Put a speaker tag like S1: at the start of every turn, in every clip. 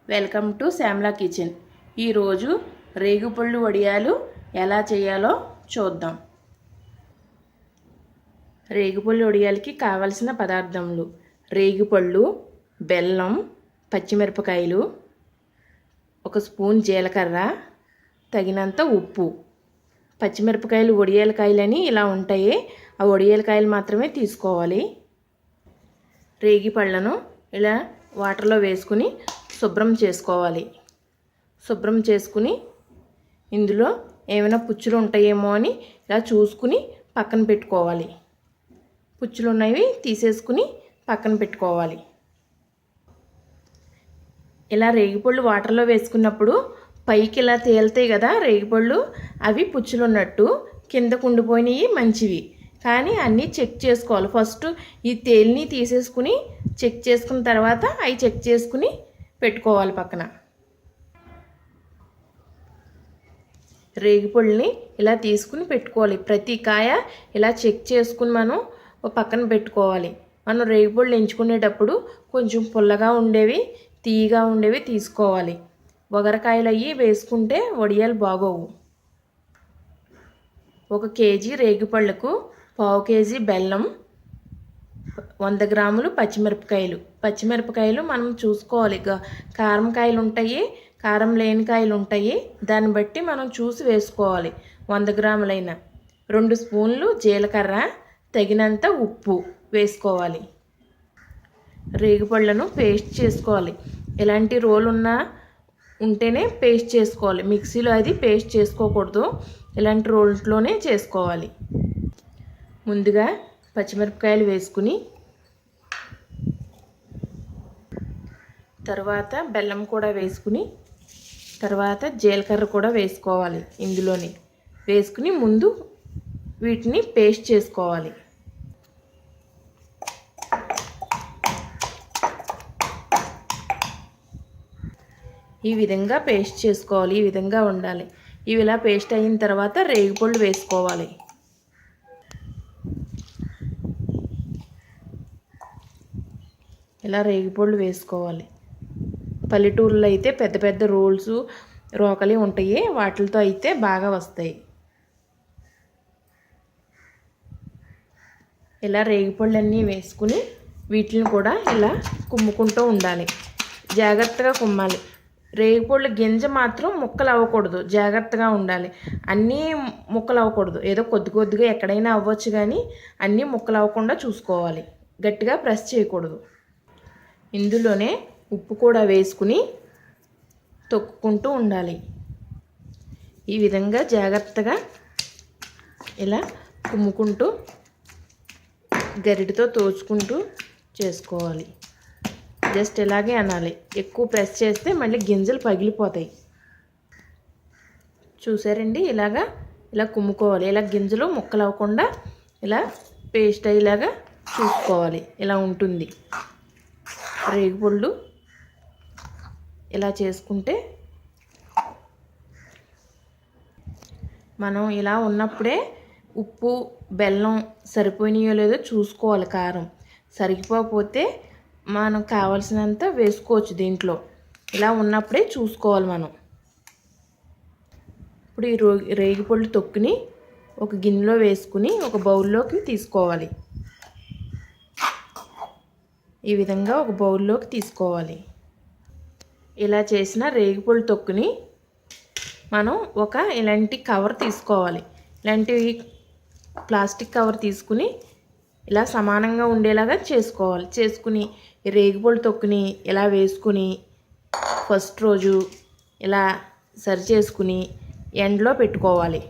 S1: Welcome to Shyamala kitchen. ఈరోజు రేగుపళ్ళు వడియాలు ఎలా చేయాలో చూద్దాం. రేగుపళ్ళు వడియాలకి కావలసిన పదార్థములు: రేగుపళ్ళు, బెల్లం, పచ్చిమిరపకాయలు, 1 స్పూన్ జీలకర్ర, తగినంత ఉప్పు. పచ్చిమిరపకాయలు వడియాలకాయలని ఇలా ఉంటాయి, ఆ వడియాలకాయలు మాత్రమే తీసుకోవాలి. రేగిపళ్ళను ఇలా వాటర్లో వేసుకుని శుభ్రం చేసుకోవాలి. శుభ్రం చేసుకుని ఇందులో ఏమైనా పుచ్చులు ఉంటాయేమో అని ఇలా చూసుకుని పక్కన పెట్టుకోవాలి. పుచ్చులు ఉన్నవి తీసేసుకుని పక్కన పెట్టుకోవాలి. ఇలా రేగిపళ్ళు వాటర్లో వేసుకున్నప్పుడు పైకి ఇలా తేలుతాయి కదా రేగిపళ్ళు, అవి పుచ్చులు ఉన్నట్టు. కిందకు ఉండిపోయినవి మంచివి, కానీ అన్నీ చెక్ చేసుకోవాలి. ఫస్ట్ ఈ తేలిని తీసేసుకుని చెక్ చేసుకున్న తర్వాత అవి చెక్ చేసుకుని పెట్టుకోవాలి పక్కన. రేగిపళ్ళని ఇలా తీసుకుని పెట్టుకోవాలి. ప్రతి కాయ ఇలా చెక్ చేసుకుని మనం పక్కన పెట్టుకోవాలి. మనం రేగిపళ్ళు ఎంచుకునేటప్పుడు కొంచెం పుల్లగా ఉండేవి, తీయగా ఉండేవి తీసుకోవాలి. వగరకాయలు అవి వేసుకుంటే వడియాలు బాగోవు. 1 కేజీ రేగిపళ్ళకు 1/2 కేజీ బెల్లం, 100 గ్రాములు పచ్చిమిరపకాయలు మనం చూసుకోవాలి. కారం కాయలు ఉంటాయి, కారం లేని కాయలు ఉంటాయి, దాన్ని బట్టి మనం చూసి వేసుకోవాలి. 100 గ్రాములైన 2 స్పూన్లు జీలకర్ర, తగినంత ఉప్పు వేసుకోవాలి. రేగిపళ్ళను పేస్ట్ చేసుకోవాలి. ఎలాంటి రోల్ ఉంటేనే పేస్ట్ చేసుకోవాలి, మిక్సీలో అది పేస్ట్ చేసుకోకూడదు. ఇలాంటి రోల్స్లోనే చేసుకోవాలి. ముందుగా పచ్చిమిరపకాయలు వేసుకుని తర్వాత బెల్లం కూడా వేసుకుని తర్వాత జీలకర్ర కూడా వేసుకోవాలి. ఇందులోనే వేసుకుని ముందు వీటిని పేస్ట్ చేసుకోవాలి. ఈ విధంగా పేస్ట్ చేసుకోవాలి. ఈ విధంగా ఉండాలి. ఇవి ఇలా పేస్ట్ అయిన తర్వాత రేగిపళ్ళు వేసుకోవాలి. ఇలా రేగిపళ్ళు వేసుకోవాలి. పల్లెటూరులో అయితే పెద్ద పెద్ద రోల్స్ రోకలి ఉంటాయి, వాటితో అయితే బాగా వస్తాయి. ఇలా రేగిపళ్ళన్నీ వేసుకుని వీటిని కూడా ఇలా కుమ్ముకుంటూ ఉండాలి. జాగ్రత్తగా కుమ్మాలి. రేగిపళ్ళు గింజ మాత్రం ముక్కలు అవ్వకూడదు, జాగ్రత్తగా ఉండాలి. అన్నీ ముక్కలు అవ్వకూడదు, ఏదో కొద్ది కొద్దిగా ఎక్కడైనా అవ్వచ్చు, కానీ అన్నీ ముక్కలు అవ్వకుండా చూసుకోవాలి. గట్టిగా ప్రెస్ చేయకూడదు. ఇందులోనే ఉప్పు కూడా వేసుకుని తొక్కుకుంటూ ఉండాలి. ఈ విధంగా జాగ్రత్తగా ఇలా కుమ్ముకుంటూ గరిటతో తోచుకుంటూ చేసుకోవాలి. జస్ట్ ఇలాగే అనాలి. ఎక్కువ ప్రెస్ చేస్తే మళ్ళీ గింజలు పగిలిపోతాయి. చూసారండి, ఇలా కుమ్ముకోవాలి. ఇలా గింజలు ముక్కలు అవ్వకుండా ఇలా పేస్ట్ అయ్యేలాగా చూసుకోవాలి. ఇలా ఉంటుంది రేగిపళ్ళు. ఇలా చేసుకుంటే మనం ఇలా ఉన్నప్పుడే ఉప్పు బెల్లం సరిపోయినాయో లేదో చూసుకోవాలి. కారం సరిపోతే మనం కావలసినంత వేసుకోవచ్చు దీంట్లో. ఇలా ఉన్నప్పుడే చూసుకోవాలి మనం. ఇప్పుడు ఈ రేగిపళ్ళు తొక్కుని ఒక గిన్నెలో వేసుకుని ఒక బౌల్లోకి తీసుకోవాలి. ఈ విధంగా ఒక బౌల్లోకి తీసుకోవాలి. ఇలా చేసిన రేగిపళ్ళు తొక్కుని మనం ఇలాంటి కవర్ తీసుకోవాలి. ఇలాంటి ప్లాస్టిక్ కవర్ తీసుకుని ఇలా సమానంగా ఉండేలాగా చేసుకోవాలి. చేసుకుని రేగిపళ్ళు తొక్కుని ఇలా వేసుకుని ఫస్ట్ రోజు ఇలా సరి చేసుకుని ఎండలో పెట్టుకోవాలి.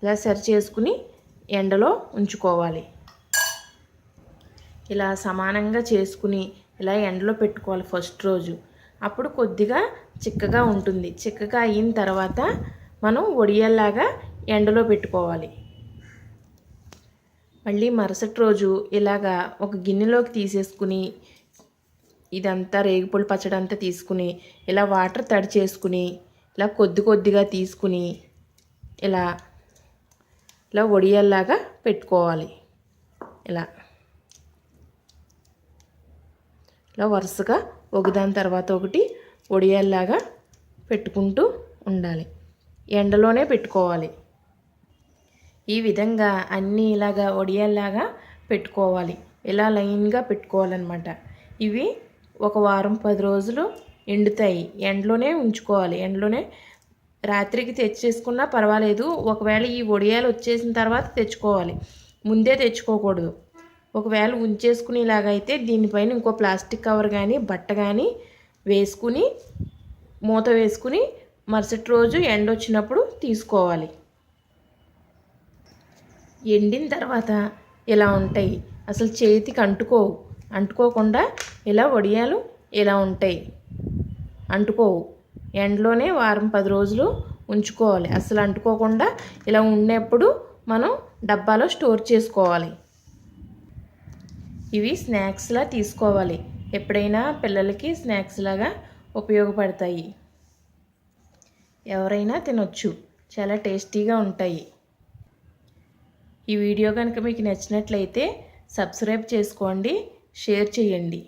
S1: ఇలా సరి చేసుకుని ఎండలో ఉంచుకోవాలి. ఇలా సమానంగా చేసుకుని ఇలా ఎండలో పెట్టుకోవాలి ఫస్ట్ రోజు. అప్పుడు కొద్దిగా చిక్కగా ఉంటుంది. చిక్కగా అయిన తర్వాత మనం వడియాల్లాగా ఎండలో పెట్టుకోవాలి. మళ్ళీ మరుసటి రోజు ఇలాగా ఒక గిన్నెలోకి తీసేసుకుని ఇదంతా రేగిపళ్ళు పచ్చడి అంతా తీసుకుని ఇలా వాటర్ తడి చేసుకుని ఇలా కొద్దిగా తీసుకుని ఇలా వడియాల్లాగా పెట్టుకోవాలి. ఇలా ఇలా వరుసగా ఒకదాని తర్వాత ఒకటి వడియాల్లాగా పెట్టుకుంటూ ఉండాలి. ఎండలోనే పెట్టుకోవాలి. ఈ విధంగా అన్నీ ఇలాగా వడియాల్లాగా పెట్టుకోవాలి. ఇలా లైన్గా పెట్టుకోవాలన్నమాట. ఇవి ఒక వారం 10 రోజులు ఎండుతాయి. ఎండలోనే ఉంచుకోవాలి. ఎండలోనే రాత్రికి తెచ్చేసుకున్నా పర్వాలేదు. ఒకవేళ ఈ వడియాలు వచ్చేసిన తర్వాత తెచ్చుకోవాలి, ముందే తెచ్చుకోకూడదు. ఒకవేళ ఉంచేసుకునేలాగైతే దీనిపైన ఇంకో ప్లాస్టిక్ కవర్ కానీ బట్ట కానీ వేసుకుని మూత వేసుకుని మరుసటి రోజు ఎండ వచ్చినప్పుడు తీసుకోవాలి. ఎండిన తర్వాత ఇలా ఉంటాయి. అసలు చేతికి అంటుకోకుండా ఇలా వడియాలు ఇలా ఉంటాయి. అంటుకోవు. ఎండలోనే వారం 10 రోజులు ఉంచుకోవాలి. అసలు అంటుకోకుండా ఇలా ఉన్నప్పుడు మనం డబ్బాలో స్టోర్ చేసుకోవాలి. ఇవి స్నాక్స్లా తీసుకోవాలి. ఎప్పుడైనా పిల్లలకి స్నాక్స్ లాగా ఉపయోగపడతాయి. ఎవరైనా తినొచ్చు. చాలా టేస్టీగా ఉంటాయి. ఈ వీడియో కనుక మీకు నచ్చినట్లయితే సబ్స్క్రైబ్ చేసుకోండి, షేర్ చేయండి.